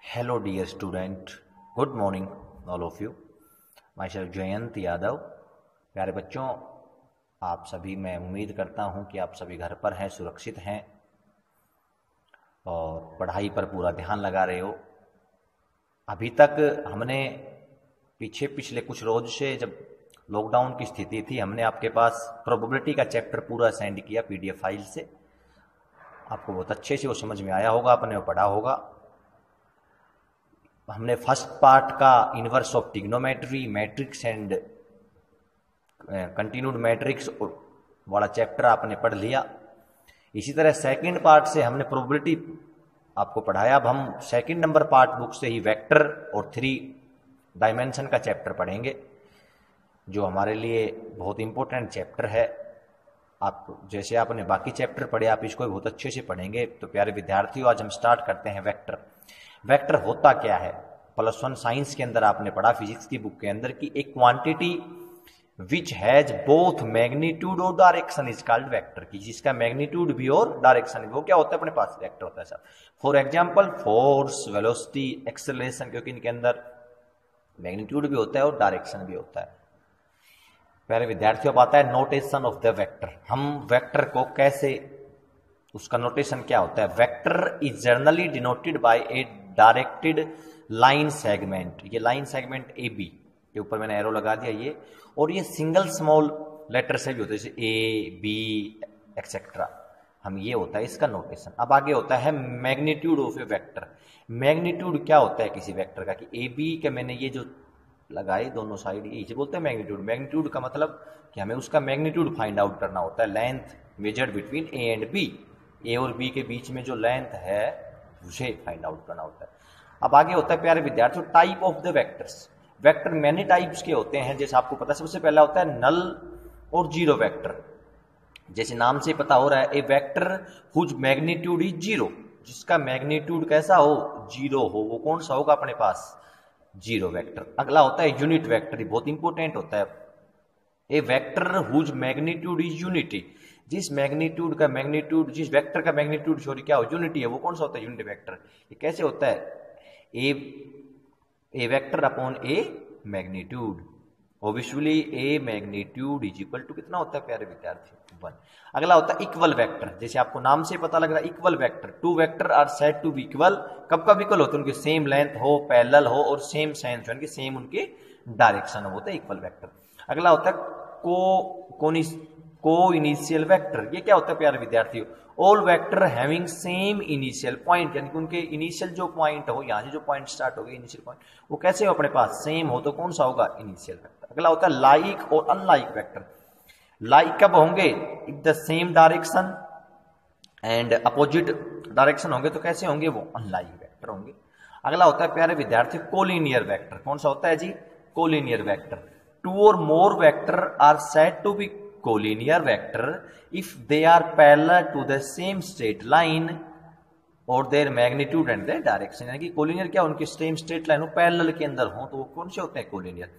Hello, dear student. Good morning, all of you. Myself Jayant Yadav. प्यारे बच्चों, आप सभी, मैं उम्मीद करता हूं कि आप सभी घर पर हैं, सुरक्षित हैं और पढ़ाई पर पूरा ध्यान लगा रहे हो। अभी तक हमने पिछले कुछ रोज से, जब लॉकडाउन की स्थिति थी, हमने आपके पास प्रोबेबिलिटी का चैप्टर पूरा सेंड किया PDF फाइल से। आपको बहुत अच्छे से वो समझ में आया होगा, आपने वो पढ़ा होगा। हमने फर्स्ट पार्ट का inverse of trigonometry, matrix and continued matrix वाला चैप्टर आपने पढ़ लिया। इसी तरह सेकंड पार्ट से हमने प्रोबेबिलिटी आपको पढ़ाया। अब हम सेकंड नंबर पार्ट बुक से ही वेक्टर और 3 डायमेंशन का चैप्टर पढ़ेंगे, जो हमारे लिए बहुत इंपॉर्टेंट चैप्टर है। आप जैसे आपने बाकी चैप्टर पढ़े, आप इसको बहुत अच्छे से पढ़ेंगे। तो प्यारे विद्यार्थियों, आज हम स्टार्ट करते हैं वेक्टर। वेक्टर होता क्या है? +1 साइंस के अंदर आपने पढ़ा, फिजिक्स की बुक के अंदर, कि एक quantity which has both magnitude और डायरेक्शन इज कॉल्ड वेक्टर। की जिसका मैग्नीट्यूड भी और डायरेक्शन भी, वो क्या होता है? अपने पास वेक्टर होता है sir. For example force, velocity, acceleration, क्योंकि इनके अंदर मैग्नीट्यूड भी होता है और डायरेक्शन भी होता है। प्यारे विद्यार्थियों, अब आता है नोटेशन ऑफ द वेक्टर। हम वेक्टर को कैसे, उसका नोटेशन क्या होता है? Vector is generally denoted by A directed line segment. ये लाइन सेगमेंट AB के ऊपर मैंने एरो लगा दिया ये, और ये सिंगल स्मॉल लेटर से भी होता है, जैसे A, B एक्सेट्रा। हम ये होता है इसका नोटेशन। अब आगे होता है magnitude of A vector. Magnitude क्या होता है किसी वेक्टर का? कि AB के मैंने ये जो लगाए दोनों साइड, ये बोलते हैं मैग्नीट्यूड। मैग्नीट्यूड का मतलब कि हमें उसका मैग्नीट्यूड फाइंड आउट करना होता है। Length measured between A and B, A और B के बीच में जो लेंथ है उसे फाइंड आउट करना होता है। अब आगे होता है प्यारे विद्यार्थियों type of the vectors. Vector many types के होते हैं, जैसे आपको पता है। सबसे पहला होता है नल और जीरो वेक्टर। जैसे नाम से पता हो रहा है, a vector whose magnitude is 0, जिसका मैग्नीट्यूड कैसा हो? 0 हो, वो कौन सा होगा अपने पास? 0 वेक्टर। अगला होता है यूनिट वेक्टर, बहुत इंपॉर्टेंट होता है। A vector whose magnitude is unity, जिस मैग्नीट्यूड का मैग्नीट्यूड, जिस वेक्टर का मैग्नीट्यूड सॉरी क्या हो? यूनिटी है, वो कौन सा होता है? Unit vector. ये कैसे होता है? A vector upon a magnitude. Obviously a magnitude is equal to कितना होता है प्यारे विद्यार्थी? 1। अगला होता है इक्वल वेक्टर। जैसे आपको नाम से पता लग रहा है, equal vector. 2 vector are said to be equal. कब इक्वल होते हैं? उनके सेम लेंथ हो, पैरेलल हो और सेम साइन हो, यानी सेम उनके डायरेक्शन हो, होता है इक्वल वेक्टर। अगला होता है को इनिशियल वेक्टर। ये क्या होता है प्यारे विद्यार्थियों? All vector having same initial point, यानी कि उनके इनिशियल जो पॉइंट हो, यहाँ से जो पॉइंट स्टार्ट हो गए इनिशियल पॉइंट, वो कैसे हो अपने पास? सेम हो, तो कौन सा होगा? Initial vector. अगला होता है लाइक और अनलाइक वेक्टर। लाइक कब होंगे? If the same direction and opposite direction होंगे, तो कैसे होंगे? वो अनलाइक वेक्टर होंगे। अगला होता है प्यारे विद्यार्थी कोलिनियर वेक्टर। कौन सा होता है जी? Collinear vector. 2 और more vector are said to be collinear vector if they are parallel to the same straight line और their magnitude and their direction। यानी कि कोलिनियर क्या? उनके सेम स्ट्रेट लाइन हो, पैरेलल के अंदर हो, तो वो कौन से होते हैं? कोलिनियर।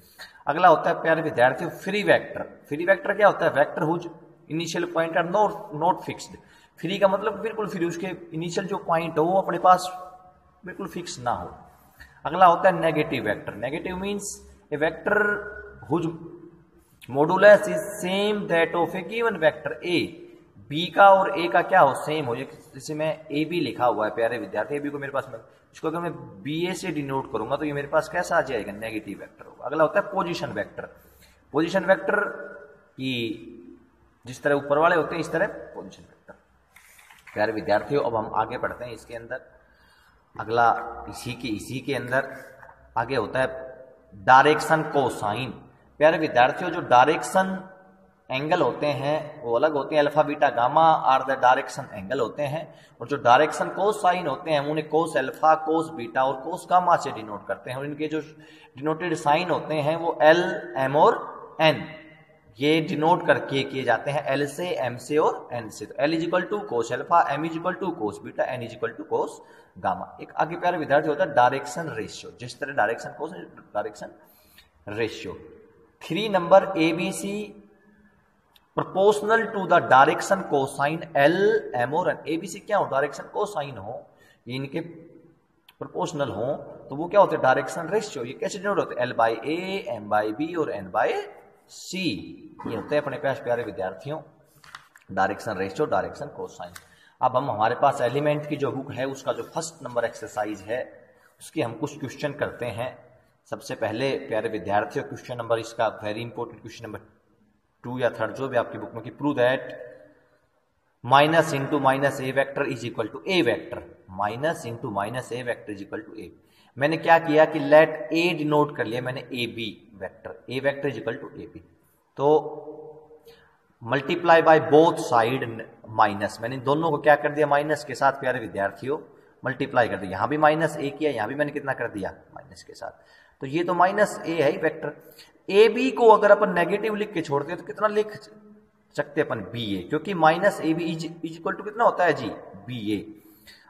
अगला होता है प्यारे विद्यार्थियों फ्री वेक्टर। फ्री वेक्टर क्या होता है? Vector whose initial point are not fixed. Free का मतलब बिल्कुल फ्री, उसके इनिशियल जो पॉइंट हो वो अपने पास बिल्कुल फिक्स ना हो। अगला होता है negative vector. Negative means a vector whose modulus is same that of a given vector A. B का और ए का क्या हो? सेम हो। जैसे मैं ए बी लिखा हुआ है प्यारे विद्यार्थी, ए बी को मेरे पास, इसको अगर मैं बी ए से डिनोट करूंगा तो ये मेरे पास कैसा आ जाएगा? नेगेटिव वेक्टर होगा। अगला होता है पोजीशन वेक्टर। पोजीशन वेक्टर की जिस तरह ऊपर वाले होते हैं, इस तरह पोजीशन वेक्टर। प्यारे विद्यार्थियों, अब हम आगे बढ़ते हैं इसके अंदर। अगला इसी के अंदर आगे होता है डायरेक्शन कोसाइन। प्यारे विद्यार्थियों, जो डायरेक्शन एंगल होते हैं वो अलग होते हैं। Alpha beta gamma are the direction angle होते हैं, और जो डायरेक्शन कोस साइन होते हैं उन्हें कोस अल्फा, कोस बीटा और कोस गामा से डिनोट करते हैं। और इनके जो डिनोटेड साइन होते हैं वो L, M और N, ये डिनोट करके किए जाते हैं L से, M से और N से। तो L is equal to cos alpha, M is equal to cos beta, N is equal to cos gamma. एक आगे प्यारे विद्यार्थी होता है डायरेक्शन रेशियो। जिस तरह direction cos, direction ratio. 3 number ABC proportional to the direction cosine L, M और N। ABC क्या हो? डायरेक्शन कोसाइन हो, इनके प्रोपोर्शनल हो तो वो क्या होते हैं, डायरेक्शन रेशियो। ये कैसे डिनोट होते हैं, L by A, M by B और N बाई सी। ये होते हैं अपने पास प्यारे विद्यार्थियों डायरेक्शन रेशियो, डायरेक्शन कोसाइन। अब हम हमारे पास एलिमेंट की जो बुक है उसका जो फर्स्ट नंबर एक्सरसाइज है उसके हम कुछ क्वेश्चन करते हैं। सबसे पहले प्यारे विद्यार्थियों क्वेश्चन नंबर इसका वेरी इंपॉर्टेंट क्वेश्चन नंबर 2 या 3 जो भी आपकी बुक में कि prove that minus into minus a vector is equal to a vector, minus into minus a vector is equal to a. मैंने क्या किया कि लेट ए डिनोट कर लिया मैंने a B vector, a vector is equal to a b. तो multiply by both side minus, मैंने दोनों को क्या कर दिया माइनस के साथ प्यारे विद्यार्थियों मल्टीप्लाई कर दिया। यहां भी माइनस ए किया, यहां भी मैंने कितना कर दिया माइनस के साथ। तो ये तो माइनस ए है वेक्टर। ए बी को अगर अपन नेगेटिव लिख के छोड़ते हैं तो कितना लिख सकते अपन बी ए, क्योंकि minus A B is equal to कितना होता है जी बी ए।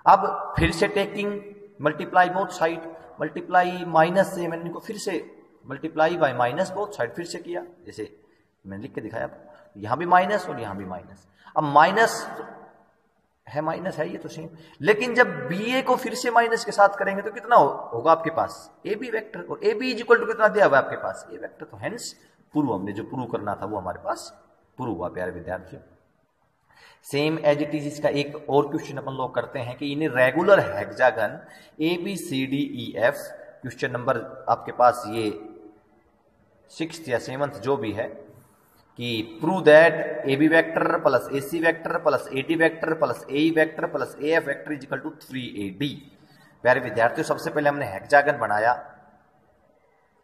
अब फिर से taking multiply both side, multiply minus से मैंने इनको फिर से multiply by minus both side फिर से किया, जैसे मैंने लिख के दिखाया। यहां भी माइनस और यहां भी माइनस। अब माइनस है ये तो सेम, लेकिन जब बी ए को फिर से माइनस के साथ करेंगे तो कितना होगा आपके पास ए बी वैक्टर, और A B is equal to कितना दिया हुआ आपके पास ए वैक्टर। तो हेंस प्रूव, हमने जो प्रूव करना था वो हमारे पास प्रूव हुआ प्यारे विद्यार्थियों। सेम एज इट इज इसका एक और क्वेश्चन अपन लोग करते हैं कि in regular hexagon A B C D E F, question number आपके पास ये 6th या 7th जो भी है, कि prove that A B vector plus A C vector plus A D vector plus A E vector plus A F vector is equal to 3AD। प्यारे विद्यार्थियों सबसे पहले हमने हेक्सागन बनाया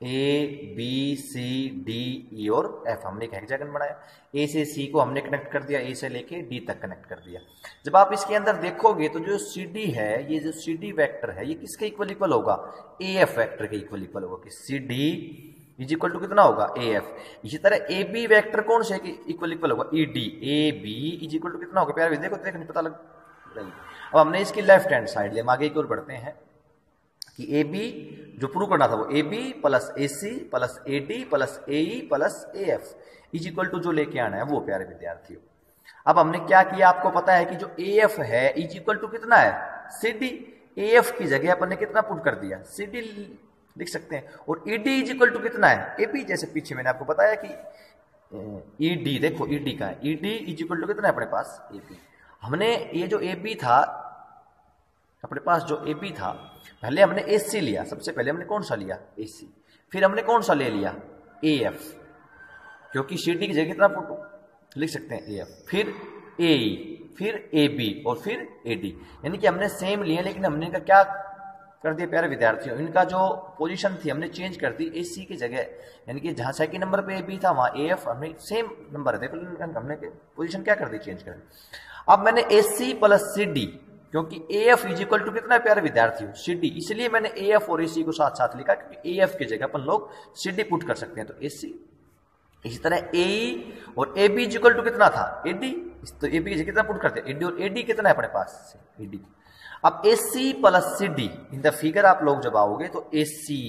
ए बी सी डी ई और एफ, हमने एक हेक्सागन बनाया। ए से सी को हमने कनेक्ट कर दिया, ए से लेके डी तक कनेक्ट कर दिया। जब आप इसके अंदर देखोगे तो जो सी डी है, ये जो सी डी वैक्टर है ये किसके इक्वल इक्वल होगा, ए एफ वैक्टर के इक्वल इक्वल होगा। कि C D is equal to कितना होगा ए एफ। इसी तरह ए बी वैक्टर कौन से इक्वल इक्वल होगा, E D. A B is equal to कितना होगा प्यारे, देखो देखने पता लग रही। अब हमने इसकी लेफ्ट हैंड साइड लिया, आगे की ओर बढ़ते हैं कि ए बी जो प्रूव करना था वो A B plus A C plus A D plus A E plus A F is equal to जो लेके आना है वो प्यारे विद्यार्थियों। अब हमने क्या किया आपको पता है कि जो ए एफ है इज इक्वल टू कितना है सी डी। ए एफ की जगह अपन ने कितना पुट कर दिया सी डी लिख सकते हैं, और E D is equal to कितना है ए बी। जैसे पीछे मैंने आपको बताया कि ई डी, देखो ई डी का है, E D is equal to कितना है अपने पास ए बी। हमने ये जो ए बी था अपने पास, जो ए बी था पहले हमने ए सी लिया, सबसे पहले हमने कौन सा लिया ए सी, फिर हमने कौन सा ले लिया ए एफ, क्योंकि सी डी की जगह कितना पुट लिख सकते हैं ए एफ, फिर ए ई, फिर ए बी और फिर ए डी। यानी कि हमने सेम लिए, लेकिन हमने इनका क्या कर दिया प्यारे विद्यार्थियों, इनका जो पोजीशन थी हमने चेंज कर दी। ए सी की जगह, यानी कि जहां सेकंड नंबर पे ए बी था वहां ए एफ, हमने सेम नंबर है देखो, हमने पोजीशन क्या कर दी चेंज कर दी। अब मैंने ए सी प्लस सी डी, क्योंकि A F is equal to कितना है प्यारे विद्यार्थियों सी डी, इसलिए मैंने ए एफ और ए सी को साथ साथ लिखा, क्योंकि ए एफ की जगह अपन लोग सी डी पुट कर सकते हैं। तो ए सी, इसी तरह ए ई और A B is equal to कितना था ए डी, तो ए बी की जगह कितना पुट करते हैं ए डी, और ए डी कितना है अपने पास ए डी। अब a C plus C d in the figure आप लोग जब आओगे तो ए सी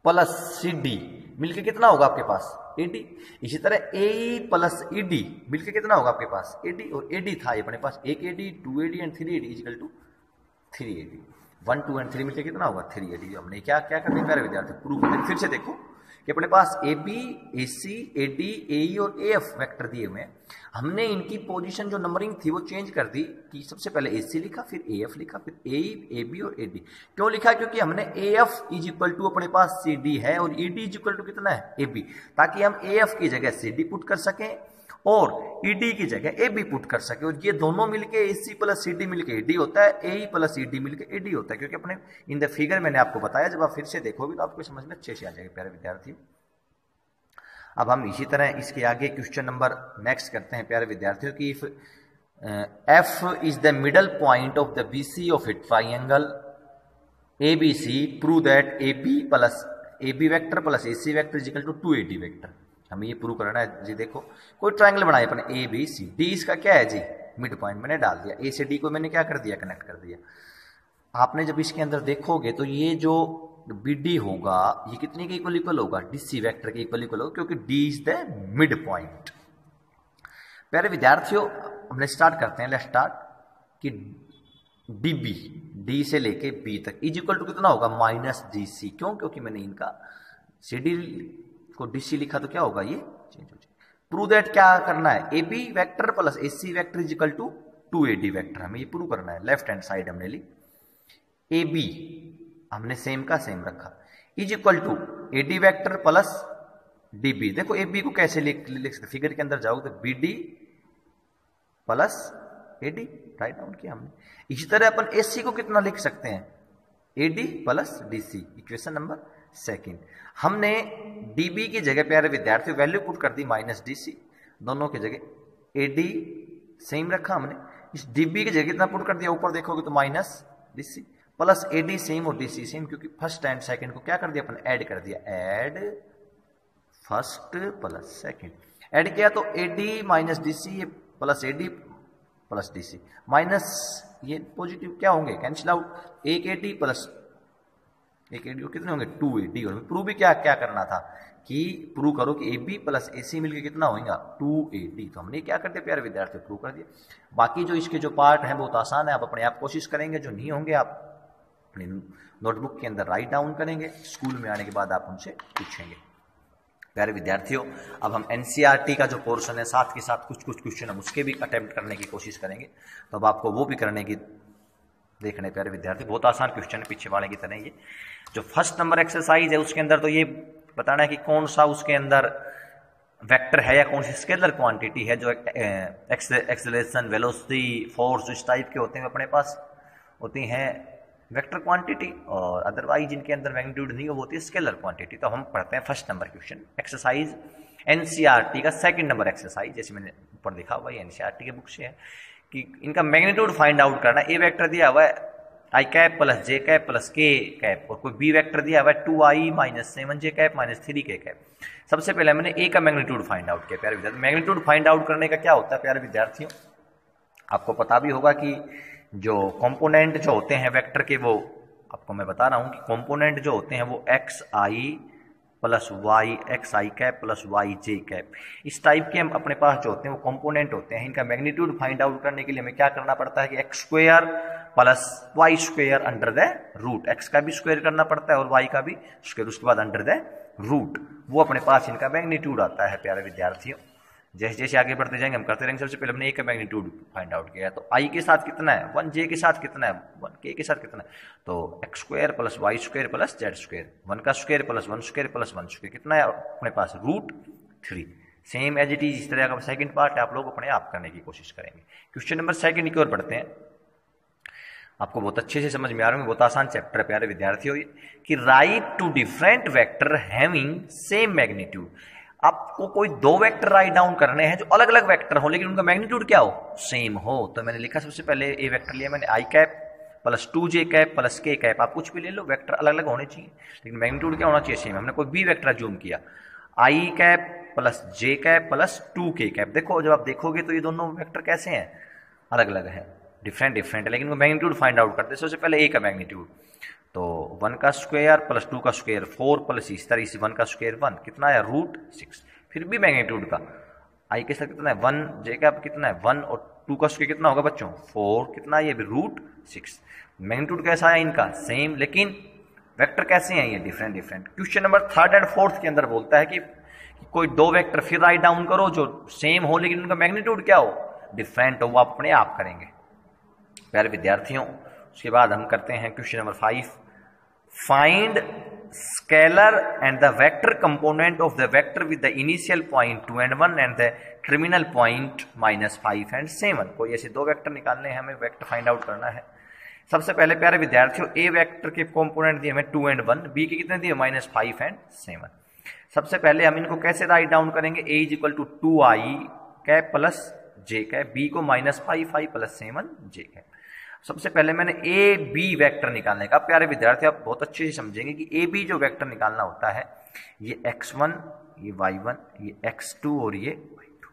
प्लस सी डी मिलके कितना होगा आपके पास ए डी। इसी तरह A E plus E D मिलके कितना होगा आपके पास ए डी, और ए डी था अपने पास एक A D, 2AD and 3AD equal to 3AD। 1, 2 and 3 मिलके कितना होगा 3AD। हमने क्या क्या कर दिया प्यारे विद्यार्थी, प्रूव कर दिया। फिर से देखो कि अपने पास A B, A C, A D, A E और ए एफ वैक्टर दिए हुए हैं। हमने इनकी पोजीशन जो नंबरिंग थी वो चेंज कर दी, कि सबसे पहले ए सी लिखा, फिर ए एफ लिखा, फिर ए ई, ए बी और ए डी। क्यों लिखा, क्योंकि हमने A F is equal to अपने पास सी डी है और E D is equal to कितना है ए बी, ताकि हम ए एफ की जगह सी डी पुट कर सकें और ई डी की जगह ए बी पुट कर सके। और ये दोनों मिलके ए सी प्लस सी डी मिलके ए डी होता है, ए ई प्लस ई डी मिलके ए डी होता है, क्योंकि अपने इन द फिगर मैंने आपको बताया। जब आप फिर से देखोगे तो आपको समझ में अच्छे से आ जाएगा प्यारे विद्यार्थी। अब हम इसी तरह इसके आगे क्वेश्चन नंबर नेक्स्ट करते हैं प्यारे विद्यार्थियों की, if F is the middle point of the BC of a triangle A B C, prove that A B plus A B vector plus A C vector is equal to 2AD vector. हमें ये prove करना है जी। देखो कोई triangle बनाया अपने ए B C, D इसका क्या है जी मिड पॉइंट, मैंने डाल दिया, ए से डी को मैंने क्या कर दिया कनेक्ट कर दिया। आपने जब इसके अंदर देखोगे तो ये जो बी डी होगा ये कितने के इक्वल इक्वल होगा डी सी वैक्टर के इक्वल इक्वल होगा, क्योंकि D is the mid point. प्यारे विद्यार्थियों हमने स्टार्ट करते हैं, लेट्स स्टार्ट कि डी बी, डी से लेके बी तक इज इक्वल टू कितना होगा माइनस डी सी। क्यों? क्योंकि मैंने इनका सी डी को डी सी लिखा तो क्या होगा ये चेंज हो जाएगा। प्रूव दैट क्या करना है, A B vector plus A C vector is equal to 2AD vector, हमें ये प्रूव करना है। लेफ्ट हैंड साइड हमने ली, ए बी हमने सेम का सेम रखा is equal to AD vector plus D B. देखो ए बी को कैसे लिख सकते, फिगर के अंदर जाओगे तो B D plus A D write down किया हमने। इसी तरह अपन ए सी को कितना लिख सकते हैं, A D plus D C, equation number second. हमने डी बी की जगह प्यारे विद्यार्थी वैल्यू पुट कर दी माइनस डी सी, दोनों की जगह ए डी सेम रखा हमने, इस डी बी की जगह कितना पुट कर दिया, ऊपर देखोगे तो minus D C plus A D same और डी सी सेम, क्योंकि फर्स्ट एंड सेकंड को क्या कर दिया अपन ऐड कर दिया, add first plus second, add किया तो A D minus D C plus A D plus D C, minus ये पॉजिटिव क्या होंगे कैंसिल आउट, एक ए डी प्लस एक ए डी कितने होंगे 2AD। और प्रूव भी क्या क्या करना था कि प्रूव करो कि ए बी प्लस ए सी मिलकर कितना होगा 2AD। तो हमने क्या करते प्यारे विद्यार्थी प्रूव कर दिया। बाकी जो इसके जो पार्ट हैं बहुत आसान है, आप अपने आप कोशिश करेंगे, जो नहीं होंगे आप अपनी नोटबुक के अंदर राइट डाउन करेंगे, स्कूल में आने के बाद आप उनसे पूछेंगे। प्यारे विद्यार्थियों अब हम एनसीईआरटी का जो पोर्शन है साथ के साथ कुछ क्वेश्चन हम उसके भी अटेम्प्ट करने की कोशिश करेंगे, तो अब आपको वो भी करने की देखने प्यारे विद्यार्थी, बहुत आसान क्वेश्चन है पीछे वाले की तरह। ये जो फर्स्ट नंबर एक्सरसाइज है उसके अंदर तो ये बताना है कि कौन सा उसके अंदर वेक्टर है या कौन सी स्केलर क्वांटिटी है जो एक्सेलरेशन वेलोसिटी फोर्स इस टाइप के होते हैं अपने पास होती हैं वेक्टर क्वांटिटी, और अदरवाइज जिनके अंदर मैग्नीट्यूड नहीं हो होती है स्केलर क्वांटिटी। तो हम पढ़ते हैं first number question exercise NCERT का सेकंड नंबर एक्सरसाइज, जैसे मैंने ऊपर लिखा हुआ है एनसीईआरटी के बुक से है कि इनका मैग्नीट्यूड फाइंड आउट करना। ए वेक्टर दिया हुआ है आई cap plus j cap plus के कैप, और कोई बी वेक्टर दिया हुआ है 2i minus 7j cap minus 3k cap. सबसे पहले मैंने ए का मैग्नीट्यूड फाइंड आउट किया प्यारे विद्यार्थी। मैग्नीट्यूड फाइंड आउट करने का क्या होता है प्यारे विद्यार्थियों, आपको पता भी होगा कि जो कंपोनेंट जो होते हैं वेक्टर के, वो आपको मैं बता रहा हूं कि कंपोनेंट जो होते हैं वो xi प्लस वाई एक्स आई कैप प्लस वाई जे कैप, इस टाइप के हम अपने पास जो होते हैं वो कंपोनेंट होते हैं। इनका मैग्नीट्यूड फाइंड आउट करने के लिए हमें क्या करना पड़ता है कि X square plus Y square under the root, X का भी स्क्वायर करना पड़ता है और वाई का भी स्क्वायर, उसके बाद अंडर द रूट, वो अपने पास इनका मैग्नीट्यूड आता है प्यारे विद्यार्थियों। जैसे जैसे आगे बढ़ते जाएंगे हम करते रहेंगे। सबसे पहले हमने ए का मैग्नीट्यूड फाइंड आउट किया, तो आई के साथ कितना है 1j के साथ कितना है 1k के साथ कितना है, तो X square plus Y square plus Z square, 1 का square plus 1 square plus 1 square कितना है अपने पास √3। सेम एज इट इज इस तरह का सेकंड पार्ट है, आप लोग अपने आप करने की कोशिश करेंगे। क्वेश्चन नंबर सेकंड की ओर बढ़ते हैं, आपको बहुत अच्छे से समझ में आ रहा है, बहुत आसान चैप्टर है प्यारे विद्यार्थियों कि write two different vector having same magnitude. आपको कोई दो वेक्टर राइट डाउन करने हैं जो अलग अलग वेक्टर हो लेकिन उनका मैग्नीट्यूड क्या हो सेम हो। तो मैंने लिखा सबसे पहले ए वेक्टर लिया मैंने i cap plus 2j cap plus k cap, आप कुछ भी ले लो वेक्टर अलग अलग होने चाहिए लेकिन मैग्नीट्यूड क्या होना चाहिए सेम। हमने कोई बी वेक्टर जूम किया i cap plus j cap plus 2k cap, देखो जब आप देखोगे तो ये दोनों वेक्टर कैसे हैं अलग अलग है डिफरेंट डिफरेंट है, लेकिन वो मैग्नीट्यूड फाइंड आउट करते हैं। सबसे पहले ए का मैग्नीट्यूड तो 1 का स्क्वायर प्लस 2 का स्क्वायर 4 प्लस इस तरह से 1 का स्क्वायर 1 कितना है √6। फिर भी मैग्नीट्यूड का आई के साथ कितना है 1 जे का कितना है 1 और 2 का स्क्वायर कितना होगा बच्चों 4 कितना है ये भी √6। मैग्नीट्यूड कैसा है इनका सेम, लेकिन वेक्टर कैसे हैं ये different different. Question number third and fourth के अंदर बोलता है कि कोई दो वेक्टर फिर राइट डाउन करो जो सेम हो लेकिन उनका मैग्नीट्यूड क्या हो डिफरेंट हो, वो आप अपने आप करेंगे प्यारे विद्यार्थियों। उसके बाद हम करते हैं question number 5, find scalar and the vector component of the vector with the initial point 2 and 1 and the terminal point -5 and 7। कोई ऐसे दो वेक्टर निकालने हैं, हमें वेक्टर फाइंड आउट करना है। सबसे पहले प्यारे विद्यार्थियों ए वेक्टर के कंपोनेंट दिए हमें 2 and 1, बी के कितने दिए -5 and 7। सबसे पहले हम इनको कैसे राइट डाउन करेंगे, a is equal to 2i cap plus j cap, b को -5i प्लस 7j कैप। सबसे पहले मैंने ए बी वेक्टर निकालने का, प्यारे विद्यार्थी आप बहुत अच्छे से समझेंगे कि ए बी जो वेक्टर निकालना होता है ये x1 ये y1 ये x2 और ये y2।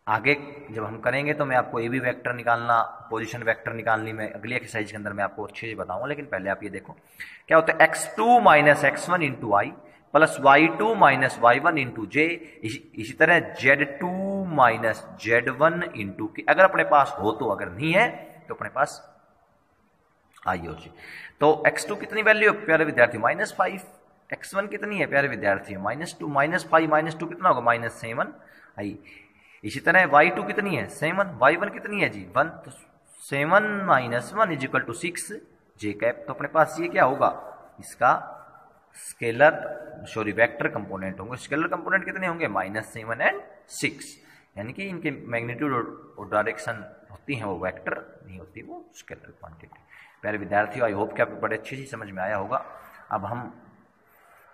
आगे जब हम करेंगे तो मैं आपको ए बी वेक्टर निकालना पोजीशन वेक्टर निकालनी मैं अगली एक्सरसाइज के अंदर मैं आपको अच्छे से बताऊंगा, लेकिन पहले आप ये देखो क्या होता है x2 minus x1 into i plus y2 minus y1 into j, इसी तरह z2 माइनस z1 इंटू की। अगर अपने पास हो तो, अगर नहीं है तो अपने पास आई और जी। तो x2 कितनी वैल्यू है प्यारे विद्यार्थी? -5। x1 कितनी है प्यारे विद्यार्थी? -2। -5 -2 कितना होगा? -7 आई। इसी तरह y2 कितनी है? 7। y1 कितनी है जी? 1। तो 7 - 1 = 6 जे कैप। तो अपने पास ये क्या होगा? इसका वेक्टर कंपोनेंट होंगे। स्केलर कंपोनेंट कितने होंगे? -7 और 6। यानी कि इनके मैग्नीट्यूड और डायरेक्शन होती हैं वो वेक्टर नहीं होती, वो स्केलर क्वांटिटी। प्यारे विद्यार्थियों, आई होप कि आपको बड़े अच्छे से समझ में आया होगा। अब हम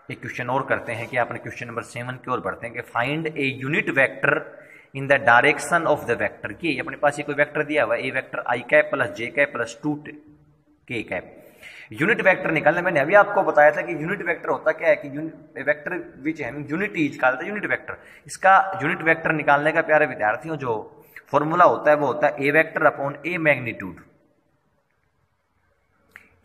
एक क्वेश्चन और करते हैं कि आपने क्वेश्चन नंबर 7 की ओर बढ़ते हैं कि find a unit vector in the direction of the vector. की अपने पास ये कोई वेक्टर दिया हुआ है, a vector i cap plus j cap plus 2 k cap. Unit vector निकालने, मैंने अभी आपको बताया था कि यूनिट वेक्टर होता क्या है कि वेक्टर विच है unit is called the unit vector. इसका यूनिट वेक्टर निकालने का प्यारे विद्यार्थियों जो फॉर्मूला होता है वो होता है a vector upon a magnitude.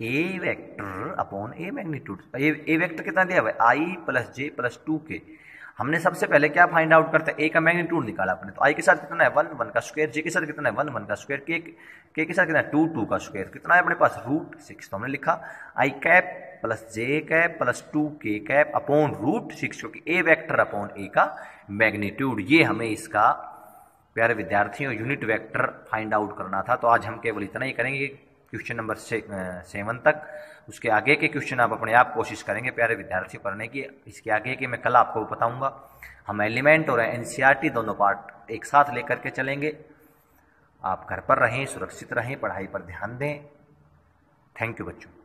A vector upon a magnitude. A vector कितना दिया हुआ है? आई प्लस जे प्लस 2 के। हमने सबसे पहले क्या फाइंड आउट करते हैं? ए का मैग्नीट्यूड निकाला अपने। तो आई के साथ कितना है? 1 1 का स्क्वायर। जे के साथ कितना है? 1 1 का स्क्वायर। के साथ कितना है? 2 2 का स्क्वायर। कितना है अपने पास? √6। तो हमने लिखा आई cap plus j cap plus 2 k cap upon √6, क्योंकि ए वेक्टर अपॉन ए का मैग्नीट्यूड। ये हमें इसका प्यारे विद्यार्थियों यूनिट वेक्टर फाइंड आउट करना था। तो आज हम केवल इतना ही करेंगे क्वेश्चन नंबर 7 तक। उसके आगे के क्वेश्चन आप अपने आप कोशिश करेंगे प्यारे विद्यार्थियों करने की। इसके आगे के मैं कल आपको बताऊंगा। हम एलिमेंट और एनसीईआरटी दोनों पार्ट एक साथ लेकर के चलेंगे। आप घर पर रहें, सुरक्षित रहें, पढ़ाई पर ध्यान दें। थैंक यू बच्चों।